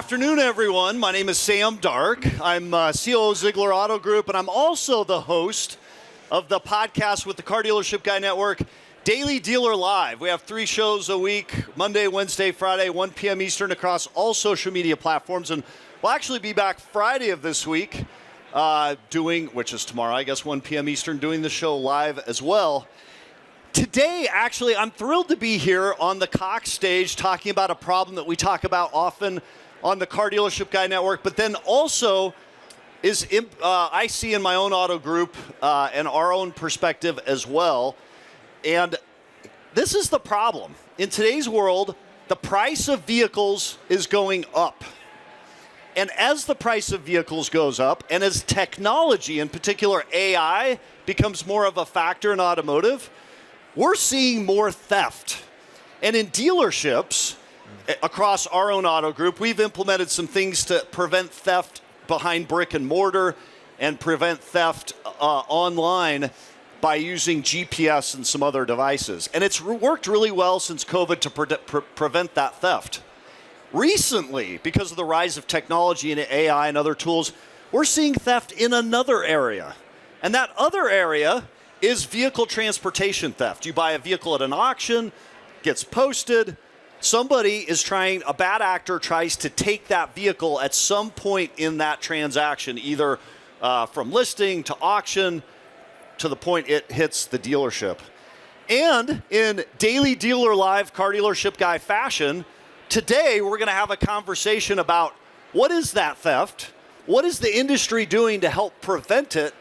afternoon, everyone. My name is Sam Dark. I'm COO Ziegler Auto Group, and I'm also the host of the podcast with the Car Dealership Guy Network, Daily Dealer Live. We have 3 shows a week, Monday, Wednesday, Friday, 1 p.m. Eastern across all social media platforms. And we'll actually be back Friday of this week which is tomorrow, I guess, 1 p.m. Eastern, doing the show live as well. Today, actually, I'm thrilled to be here on the Cox stage talking about a problem that we talk about often on the Car Dealership Guy Network, but then also I see in my own auto group and our own perspective as well. And this is the problem. In today's world, the price of vehicles is going up. And as the price of vehicles goes up, and as technology, in particular AI, becomes more of a factor in automotive, we're seeing more theft. And in dealerships, across our own auto group, we've implemented some things to prevent theft behind brick and mortar and prevent theft online by using GPS and some other devices. And it's worked really well since COVID to prevent that theft. Recently, because of the rise of technology and AI and other tools, we're seeing theft in another area. And that other area is vehicle transportation theft. You buy a vehicle at an auction, gets posted, a bad actor tries to take that vehicle at some point in that transaction, either from listing to auction to the point it hits the dealership. And in Daily Dealer Live Car Dealership Guy fashion, today we're going to have a conversation about what is that theft, what is the industry doing to help prevent it,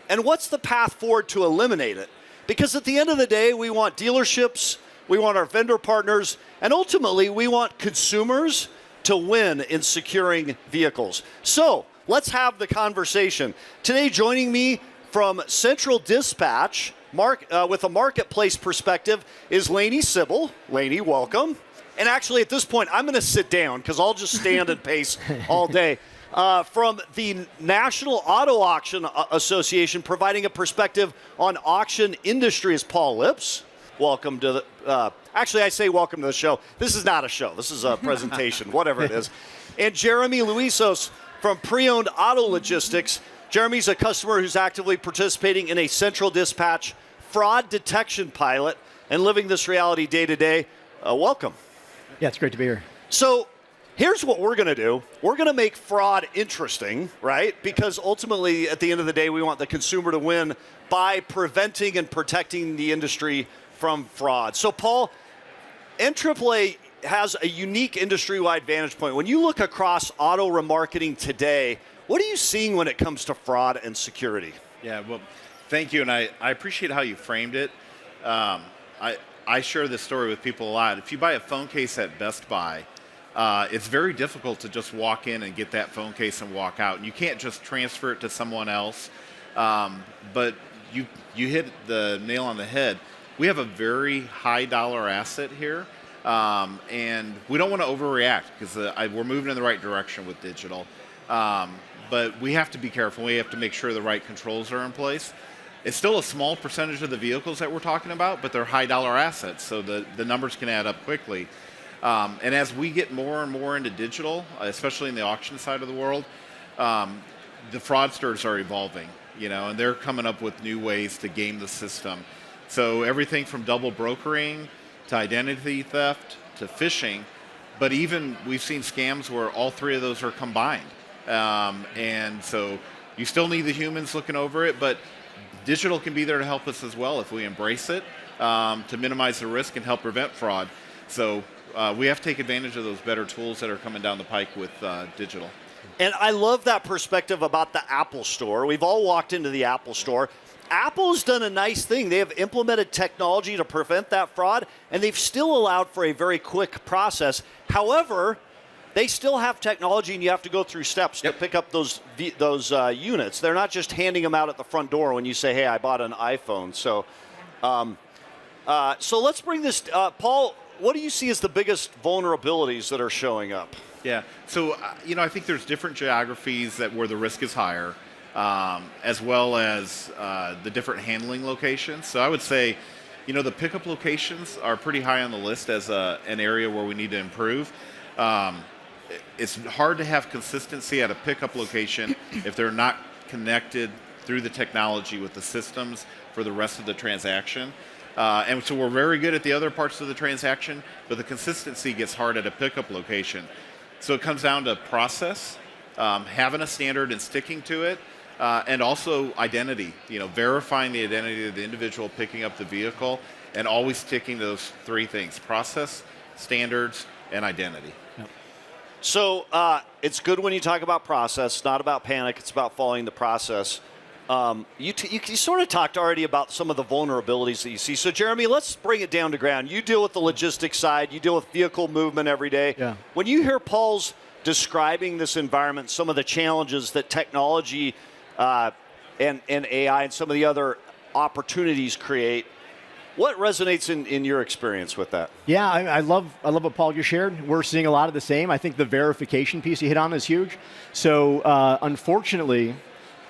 and what's the path forward to eliminate it? Because at the end of the day, we want dealerships, we want our vendor partners, and ultimately we want consumers to win in securing vehicles. So let's have the conversation. Today joining me from Central Dispatch with a marketplace perspective is Lainey Sibble. Lainey, welcome. And actually at this point, I'm going to sit down because I'll just stand and pace all day. From the National Auto Auction Association, providing a perspective on auction industry, is Paul Lips. Welcome to the, actually I say welcome to the show. This is not a show, this is a presentation, whatever it is. And Jeremy Luisos from Preowned Auto Logistics. Jeremy's a customer who's actively participating in a Central Dispatch fraud detection pilot and living this reality day to day. Welcome. Yeah, it's great to be here. So here's what we're going to do. We're going to make fraud interesting, right? Because ultimately, at the end of the day, we want the consumer to win by preventing and protecting the industry from fraud. So, Paul, NAAA has a unique industry-wide vantage point. When you look across auto remarketing today, what are you seeing when it comes to fraud and security? Yeah, well, thank you, and I appreciate how you framed it. I share this story with people a lot. If you buy a phone case at Best Buy, it's very difficult to just walk in and get that phone case and walk out. And you can't just transfer it to someone else. But you hit the nail on the head. We have a very high dollar asset here. And we don't want to overreact because we're moving in the right direction with digital. But we have to be careful. We have to make sure the right controls are in place. It's still a small percentage of the vehicles that we're talking about, but they're high dollar assets, so the numbers can add up quickly. And as we get more and more into digital, especially in the auction side of the world, the fraudsters are evolving, and they're coming up with new ways to game the system. So everything from double brokering to identity theft to phishing, but even we've seen scams where all 3 of those are combined. And so you still need the humans looking over it, but digital can be there to help us as well if we embrace it to minimize the risk and help prevent fraud. So we have to take advantage of those better tools that are coming down the pike with digital. And I love that perspective about the Apple Store. We've all walked into the Apple Store. Apple's done a nice thing. They have implemented technology to prevent that fraud, and they've still allowed for a very quick process. However, they still have technology, and you have to go through steps to pick up those units. They're not just handing them out at the front door when you say, hey, I bought an iPhone. So so let's bring this, Paul, what do you see as the biggest vulnerabilities that are showing up? Yeah, so I think there's different geographies where the risk is higher, as well as the different handling locations. So I would say, the pickup locations are pretty high on the list as an area where we need to improve. it's hard to have consistency at a pickup location if they're not connected through the technology with the systems for the rest of the transaction. And so we're very good at the other parts of the transaction, but the consistency gets hard at a pickup location. So it comes down to process, having a standard and sticking to it, and also identity, verifying the identity of the individual picking up the vehicle, and always sticking to those three things: process, standards, and identity. Yep. So it's good when you talk about process, not about panic, it's about following the process. You sort of talked already about some of the vulnerabilities that you see. So, Jeremy, let's bring it down to ground. You deal with the logistics side. You deal with vehicle movement every day. Yeah. When you hear Paul's describing this environment, some of the challenges that technology and AI and some of the other opportunities create, what resonates in your experience with that? Yeah, I love what Paul just shared. We're seeing a lot of the same. I think the verification piece you hit on is huge. So, unfortunately,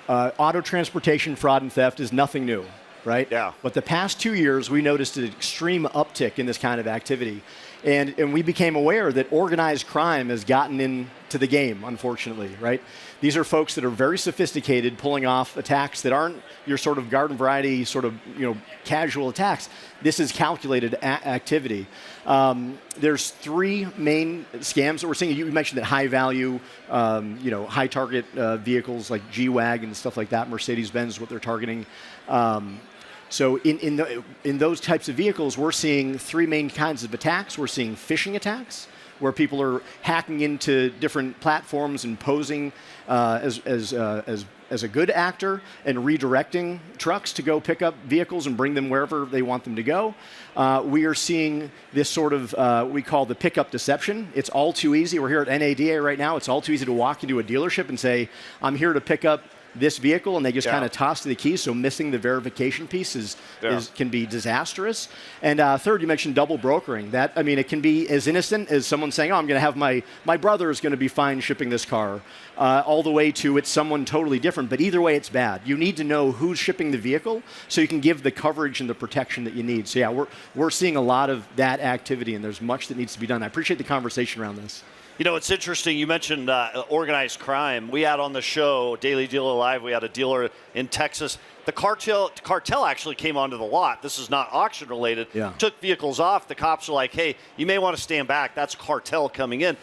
auto transportation fraud and theft is nothing new, right? Yeah. But the past 2 years, we noticed an extreme uptick in this kind of activity. And we became aware that organized crime has gotten into the game, unfortunately, right? These are folks that are very sophisticated, pulling off attacks that aren't your sort of garden variety, sort of casual attacks. This is calculated activity. There's three main scams that we're seeing. You mentioned that high value, high target vehicles like G-Wagon and stuff like that. Mercedes-Benz is what they're targeting. So in those types of vehicles, we're seeing three main kinds of attacks. We're seeing phishing attacks, where people are hacking into different platforms and posing as a good actor and redirecting trucks to go pick up vehicles and bring them wherever they want them to go. We are seeing this sort of, we call the pickup deception. It's all too easy. We're here at NAAA right now. It's all too easy to walk into a dealership and say, I'm here to pick up this vehicle, and they just kind of toss to the keys. So missing the verification piece can be disastrous. And third, you mentioned double brokering. It can be as innocent as someone saying, I'm going to have my brother is going to be fine shipping this car, all the way to it's someone totally different. But either way, it's bad. You need to know who's shipping the vehicle so you can give the coverage and the protection that you need. So yeah, we're seeing a lot of that activity, and there's much that needs to be done. I appreciate the conversation around this. It's interesting. You mentioned organized crime. We had on the show, Daily Dealer Live, we had a dealer in Texas. The cartel actually came onto the lot. This is not auction related. Yeah. Took vehicles off. The cops were like, hey, you may want to stand back. That's cartel coming in.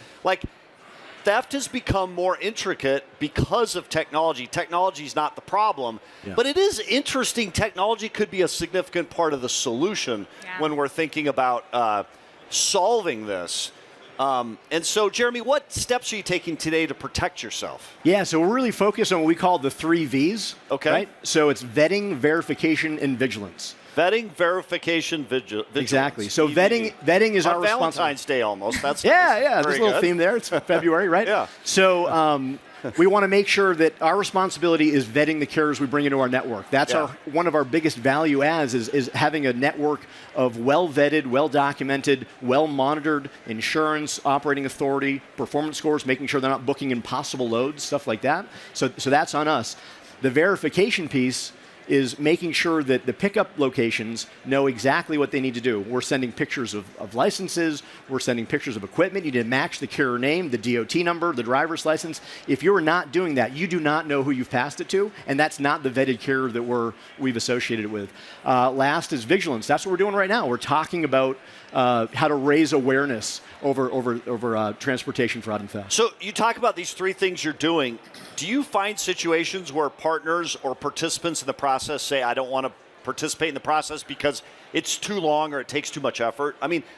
Theft has become more intricate because of technology. Technology is not the problem. Yeah. But it is interesting. Technology could be a significant part of the solution when we're thinking about solving this. And so, Jeremy, what steps are you taking today to protect yourself? Yeah, so we're really focused on what we call the 3 Vs. Okay. Right? So it's vetting, verification, and vigilance. Vetting, verification, vigilance. Exactly. So vetting is our responsibility. Valentine's Day almost. That's yeah. Very There's a little good. theme there. It's February, right? Yeah. So we want to make sure that our responsibility is vetting the carriers we bring into our network. That's one of our biggest value adds is having a network of well-vetted, well-documented, well-monitored insurance, operating authority, performance scores, making sure they're not booking impossible loads, stuff like that. So that's on us. The verification piece is making sure that the pickup locations know exactly what they need to do. We're sending pictures of licenses. We're sending pictures of equipment. You need to match the carrier name, the DOT number, the driver's license. If you're not doing that, you do not know who you've passed it to, and that's not the vetted carrier that we've associated it with. Last is vigilance. That's what we're doing right now. We're talking about how to raise awareness over transportation fraud and theft. So you talk about these 3 things you're doing. Do you find situations where partners or participants in the process say, I don't want to participate in the process because it's too long or it takes too much effort?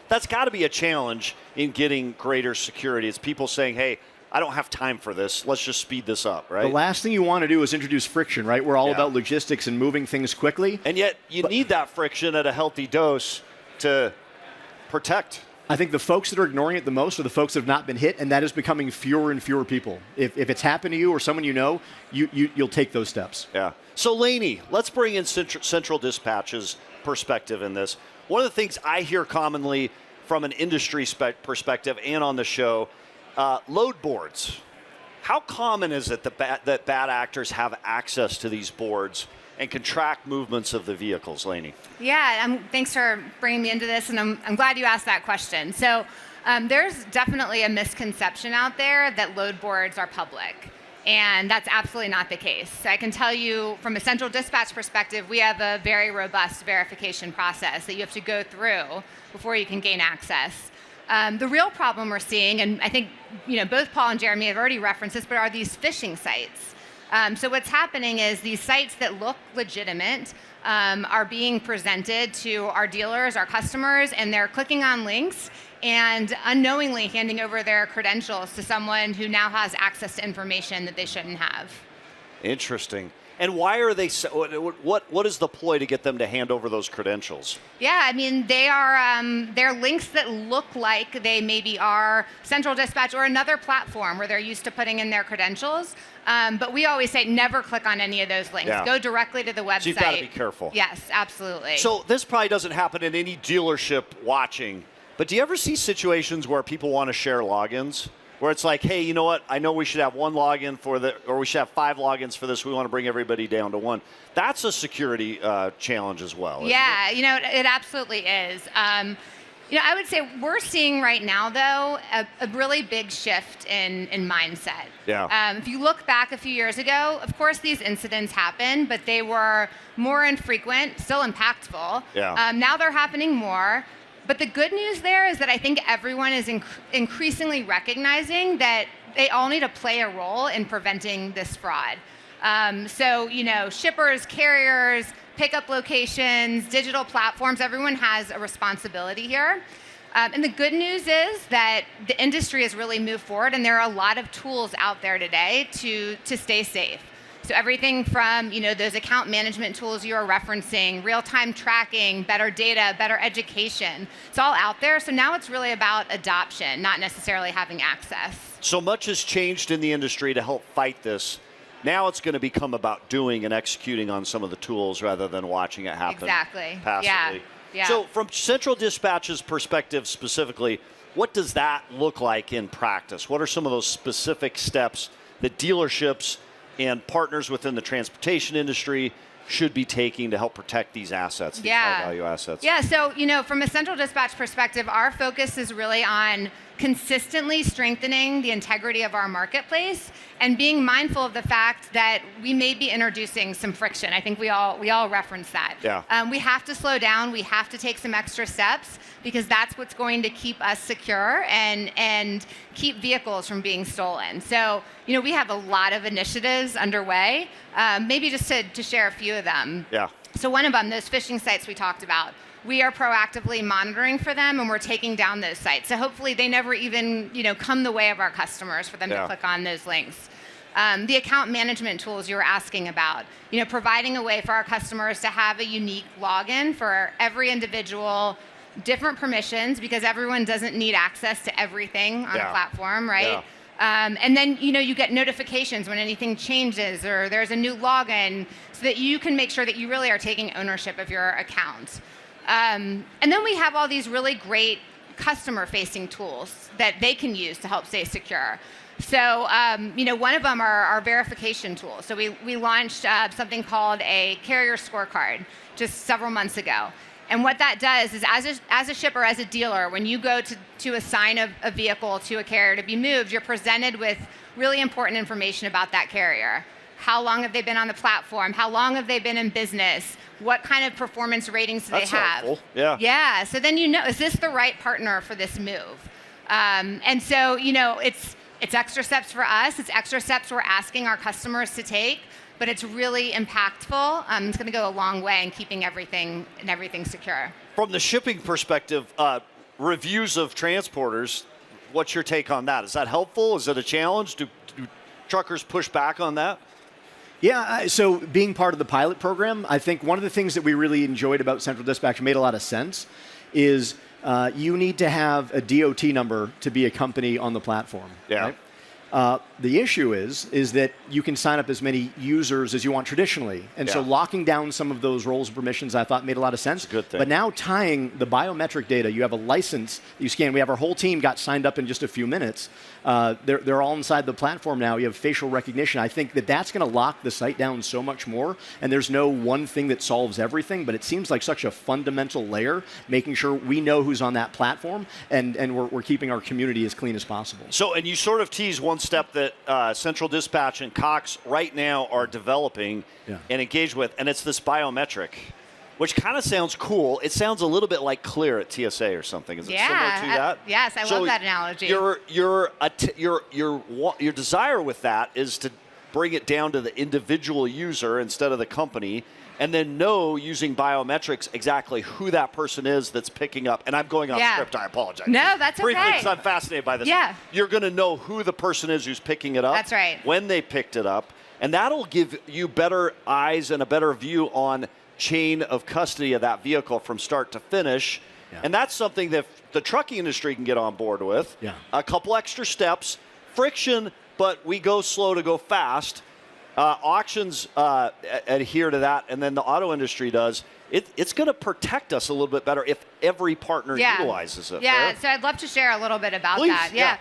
That's got to be a challenge in getting greater security. It's people saying, hey, I don't have time for this. Let's just speed this up, right? The last thing you want to do is introduce friction, right? We're all about logistics and moving things quickly. And yet you need that friction at a healthy dose to protect. I think the folks that are ignoring it the most are the folks that have not been hit, and that is becoming fewer and fewer people. If it's happened to you or someone you know, you'll take those steps. Yeah. So, Lainey, let's bring in Central Dispatch's perspective in this. One of the things I hear commonly from an industry perspective and on the show, load boards. How common is it that bad actors have access to these boards and can track movements of the vehicles, Lainey? Yeah, thanks for bringing me into this, and I'm glad you asked that question. So There's definitely a misconception out there that load boards are public. And that's absolutely not the case. I can tell you from a central dispatch perspective, we have a very robust verification process that you have to go through before you can gain access. The real problem we're seeing, and I think both Paul and Jeremy have already referenced this, but are these phishing sites. So what's happening is these sites that look legitimate are being presented to our dealers, our customers, and they're clicking on links and unknowingly handing over their credentials to someone who now has access to information that they shouldn't have. Interesting. And why are they? What is the ploy to get them to hand over those credentials? Yeah, I mean they're links that look like they maybe are Central Dispatch or another platform where they're used to putting in their credentials. But we always say never click on any of those links. Yeah. Go directly to the website. So you've got to be careful. Yes, absolutely. So this probably doesn't happen in any dealership watching. But do you ever see situations where people want to share logins? Where it's like, hey, you know what? I know we should have one login or we should have 5 logins for this. We want to bring everybody down to 1. That's a security challenge as well. Yeah, it absolutely is. I would say we're seeing right now, though, a really big shift in mindset. Yeah. If you look back a few years ago, of course, these incidents happened, but they were more infrequent, still impactful. Yeah. Now they're happening more. But the good news there is that I think everyone is increasingly recognizing that they all need to play a role in preventing this fraud. Shippers, carriers, pickup locations, digital platforms, everyone has a responsibility here. And the good news is that the industry has really moved forward, and there are a lot of tools out there today to stay safe. So everything from those account management tools you are referencing, real-time tracking, better data, better education. It's all out there. So now it's really about adoption, not necessarily having access. So much has changed in the industry to help fight this. Now it's going to become about doing and executing on some of the tools rather than watching it happen Exactly. passively. Yeah. So from Central Dispatch's perspective specifically, what does that look like in practice? What are some of those specific steps that dealerships and partners within the transportation industry should be taking to help protect these assets, these high-value assets? Yeah, so, from a Central Dispatch perspective, our focus is really on consistently strengthening the integrity of our marketplace and being mindful of the fact that we may be introducing some friction. I think we all reference that. Yeah. We have to slow down. We have to take some extra steps because that's what's going to keep us secure and keep vehicles from being stolen. So, we have a lot of initiatives underway. Maybe just to share a few of them. Yeah. So one of them, those phishing sites we talked about, we are proactively monitoring for them, and we're taking down those sites. So hopefully they never even, come the way of our customers for them to click on those links. The account management tools you were asking about, providing a way for our customers to have a unique login for every individual, different permissions, because everyone doesn't need access to everything on the platform, right? Yeah. And then, you get notifications when anything changes or there's a new login so that you can make sure that you really are taking ownership of your account. And then we have all these really great customer-facing tools that they can use to help stay secure. So, one of them are our verification tools. So we launched something called a carrier scorecard just several months ago. And what that does is as a shipper, as a dealer, when you go to assign a vehicle to a carrier to be moved, you're presented with really important information about that carrier. How long have they been on the platform? How long have they been in business? What kind of performance ratings do they have? Helpful. Yeah. Yeah. So then is this the right partner for this move? And so, it's extra steps for us. It's extra steps we're asking our customers to take. But it's really impactful. It's going to go a long way in keeping everything secure. From the shipping perspective, reviews of transporters, what's your take on that? Is that helpful? Is it a challenge? Do truckers push back on that? Yeah, so being part of the pilot program, I think one of the things that we really enjoyed about Central Dispatch, made a lot of sense, is you need to have a DOT number to be a company on the platform. Yeah. Right? The issue is that you can sign up as many users as you want traditionally. And so locking down some of those roles and permissions I thought made a lot of sense. Good thing. But now tying the biometric data, you have a license you scan. We have our whole team got signed up in just a few minutes. They're all inside the platform now. You have facial recognition. I think that's going to lock the site down so much more. And there's no one thing that solves everything, but it seems like such a fundamental layer, making sure we know who's on that platform and we're keeping our community as clean as possible. So, and you sort of tease one step that Central Dispatch and Cox right now are developing and engaged with, and it's this biometric, which kind of sounds cool. It sounds a little bit like Clear at TSA or something. Is it similar to that? Yes, I love that analogy. Your desire with that is to bring it down to the individual user instead of the company, and then know using biometrics exactly who that person is that's picking up. And I'm going off script. I apologize. No, that's briefly, okay. because I'm fascinated by this. Yeah. You're going to know who the person is who's picking it up. That's right. When they picked it up, and that'll give you better eyes and a better view on chain of custody of that vehicle from start to finish. And that's something that the trucking industry can get on board with. A couple extra steps, friction, but we go slow to go fast. Auctions adhere to that, and then the auto industry does. It's going to protect us a little bit better if every partner utilizes it. Yeah, right? So I'd love to share a little bit about Please, that. Yeah.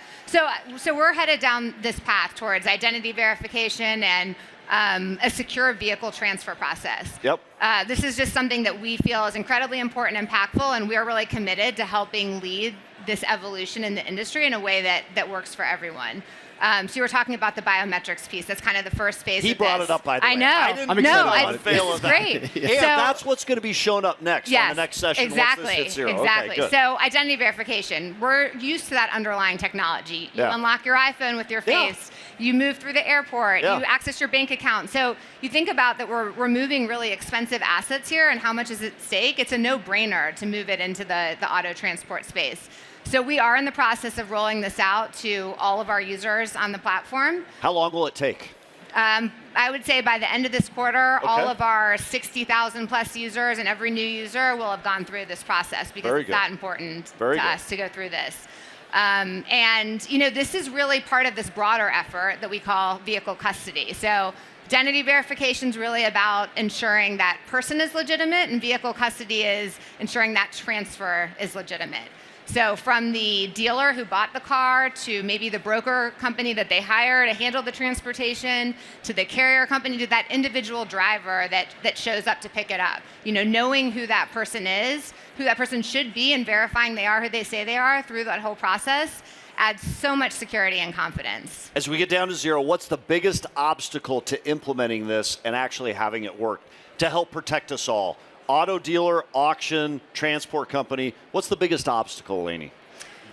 So we're headed down this path towards identity verification and a secure vehicle transfer process. Yep. This is just something that we feel is incredibly important and impactful, and we're really committed to helping lead this evolution in the industry in a way that works for everyone. So you were talking about the biometrics piece. That's kind of the first phase. He of brought this. it up, by the way. I know. I'm excited This is great. And that's what's going to be shown up next on the next session. Exactly. Once this hits zero. Exactly. Okay, good. So identity verification. We're used to that underlying technology. You unlock your iPhone with your face. You move through the airport. You access your bank account. So you think about that we're removing really expensive assets here, and how much is at stake. It's a no-brainer to move it into the auto transport space. So we are in the process of rolling this out to all of our users on the platform. How long will it take? I would say by the end of this quarter, all of our 60,000 plus users and every new user will have gone through this process, because it's that important to us to go through this. And this is really part of this broader effort that we call vehicle custody. So identity verification is really about ensuring that person is legitimate, and vehicle custody is ensuring that transfer is legitimate. So from the dealer who bought the car to maybe the broker company that they hire to handle the transportation, to the carrier company, to that individual driver that shows up to pick it up. Knowing who that person is, who that person should be, and verifying they are who they say they are through that whole process adds so much security and confidence. As we get down to zero, what's the biggest obstacle to implementing this and actually having it work to help protect us all? Auto dealer, auction, transport company. What's the biggest obstacle, Lainey?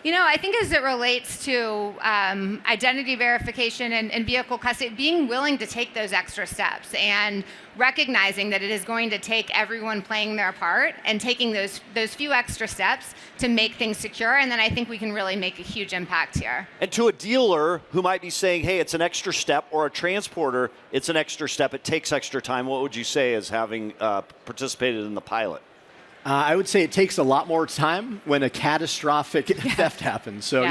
I think as it relates to identity verification and vehicle custody, being willing to take those extra steps and recognizing that it is going to take everyone playing their part and taking those few extra steps to make things secure. And then I think we can really make a huge impact here. And to a dealer who might be saying, hey, it's an extra step, or a transporter, it's an extra step, it takes extra time, what would you say as having participated in the pilot? I would say it takes a lot more time when a catastrophic theft happens. So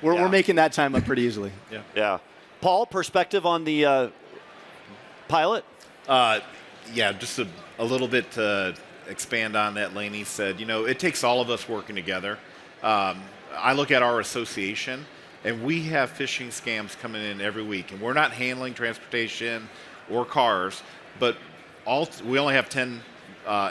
we're making that time up pretty easily. Yeah. Paul, perspective on the pilot? Just a little bit to expand on that. Lainey said, it takes all of us working together. I look at our association, and we have phishing scams coming in every week, and we're not handling transportation or cars, but we only have 10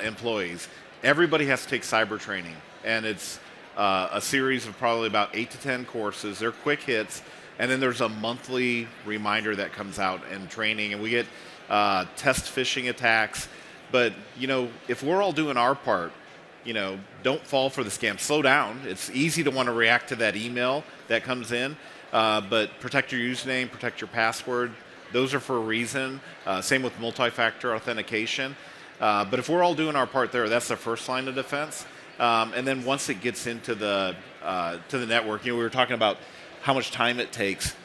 employees. Everybody has to take cyber training, and it's a series of probably about 8 to 10 courses. They're quick hits, and then there's a monthly reminder that comes out and training, and we get test phishing attacks. But, if we're all doing our part, don't fall for the scam. Slow down. It's easy to want to react to that email that comes in, but protect your username, protect your password. Those are for a reason. Same with multi-factor authentication. But if we're all doing our part there, that's the first line of defense. And then once it gets into the network, we were talking about how much time it takes.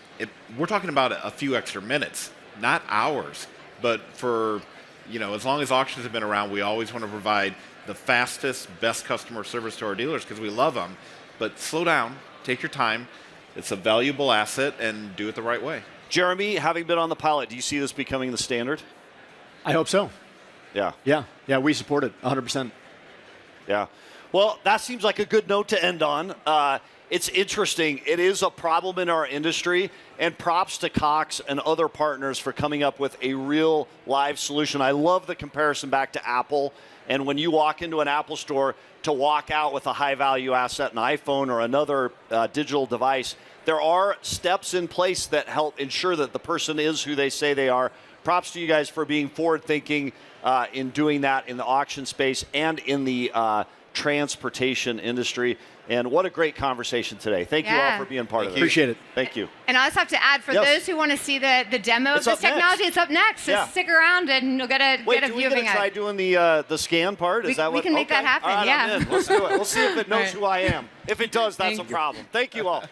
We're talking about a few extra minutes, not hours. But for, as long as auctions have been around, we always want to provide the fastest, best customer service to our dealers because we love them. But slow down, take your time. It's a valuable asset, and do it the right way. Jeremy, having been on the pilot, do you see this becoming the standard? I hope so. Yeah. Yeah, we support it 100%. Yeah. Well, that seems like a good note to end on. It's interesting. It is a problem in our industry, and props to Cox and other partners for coming up with a real live solution. I love the comparison back to Apple. And when you walk into an Apple store, to walk out with a high-value asset, an iPhone or another digital device, there are steps in place that help ensure that the person is who they say they are. Props to you guys for being forward-thinking in doing that in the auction space and in the transportation industry. And what a great conversation today. Thank you all for being part of it. Appreciate it. Thank you. And I also have to add, for those who want to see the demo of this technology, it's up next. So stick around and you'll get a view of it. Wait, do we try doing the scan part? Is that what? We can make that happen, all right, I'm in. Let's do it. We'll see if it knows who I am. If it does, that's a problem. Thank you all.